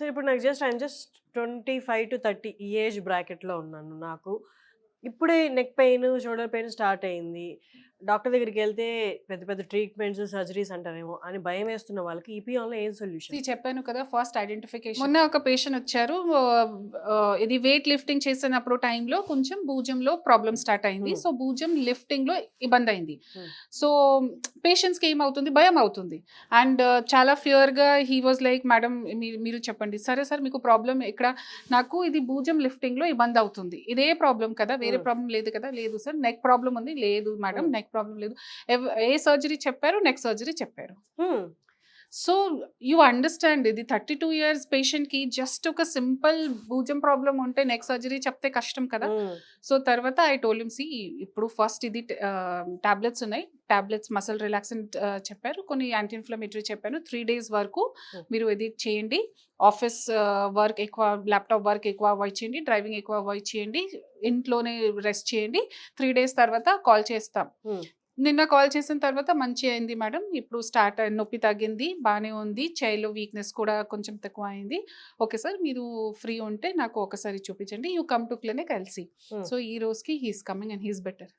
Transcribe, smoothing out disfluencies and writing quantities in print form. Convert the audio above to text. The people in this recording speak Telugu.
సో, ఇప్పుడు నాకు ఐయామ్ జస్ట్ 25-30 ఈ ఏజ్ బ్రాకెట్‌లో ఉన్నాను. నాకు ఇప్పుడే neck pain, shoulder pain start అయింది. డాక్టర్ దగ్గరికెళ్తే పెద్ద పెద్ద ట్రీట్మెంట్స్, సర్జరీస్ అంటారేమో అని భయమేస్తున్న వాళ్ళకి ఈపీఆన్‌లో ఏం సొల్యూషన్? చెప్పాను కదా ఫస్ట్ ఐడెంటిఫికేషన్. మొన్న ఒక పేషెంట్ వచ్చారు. ఇది వెయిట్ లిఫ్టింగ్ చేసినప్పుడు టైంలో కొంచెం భుజంలో ప్రాబ్లమ్ స్టార్ట్ అయింది. హ్మ్. సో భుజం లిఫ్టింగ్‌లో ఇబ్బంది అయింది. హ్మ్. సో పేషెంట్స్‌కి ఏమవుతుంది, భయం అవుతుంది. అండ్ చాలా ఫియర్‌గా హీ వాజ్ లైక్, మేడం మీరు చెప్పండి. సరే సార్, మీకు ప్రాబ్లమ్ ఎక్కడ? నాకు ఇది భుజం లిఫ్టింగ్‌లో ఇబ్బంది అవుతుంది. ఇదే ప్రాబ్లమ్ కదా, వేరే హ్మ్. ప్రాబ్లమ్ లేదు కదా? లేదు సార్. నెక్ ప్రాబ్లమ్ ఉంది. లేదు మేడం, హ్మ్. నెక్ ప్రాబ్లమ్ లేదు. ఏ సర్జరీ చెప్పారు? నెక్ సర్జరీ చెప్పారు. హ్మ్. సో యూ అండర్స్టాండ్, ఇది 32 ఇయర్స్ పేషెంట్కి జస్ట్ ఒక సింపుల్ భుజం ప్రాబ్లం ఉంటే నెక్ సర్జరీ చెప్తే కష్టం కదా. హ్మ్. సో తర్వాత ఐ టోల్డ్ హిమ్, ఇప్పుడు ఫస్ట్ ఇది టాబ్లెట్స్ ఉన్నాయి, టాబ్లెట్స్ మసిల్ రిలాక్సెంట్ చెప్పారు, కొన్ని యాంటీ ఇన్ఫ్లమేటరీ చెప్పాను. 3 days వరకు హ్మ్. మీరు ఇది చేయండి. ఆఫీస్ వర్క్ ఎక్కువ, ల్యాప్టాప్ వర్క్ ఎక్కువ అవాయిడ్ చేయండి, డ్రైవింగ్ ఎక్కువ అవాయిడ్ చేయండి, ఇంట్లోనే రెస్ట్ చేయండి. 3 days తర్వాత కాల్ చేస్తాం. హ్మ్. నిన్న కాల్ చేసిన తర్వాత మంచి అయింది మేడం, ఇప్పుడు స్టార్ట్ నొప్పి తగ్గింది, బాగానే ఉంది, చైల్డ్లో వీక్నెస్ కూడా కొంచెం తక్కువ అయింది. ఓకే సార్, మీరు ఫ్రీ ఉంటే నాకు ఒకసారి చూపించండి, you come to clinic LC. హ్మ్. సో ఈ రోజుకి he's coming and he's better.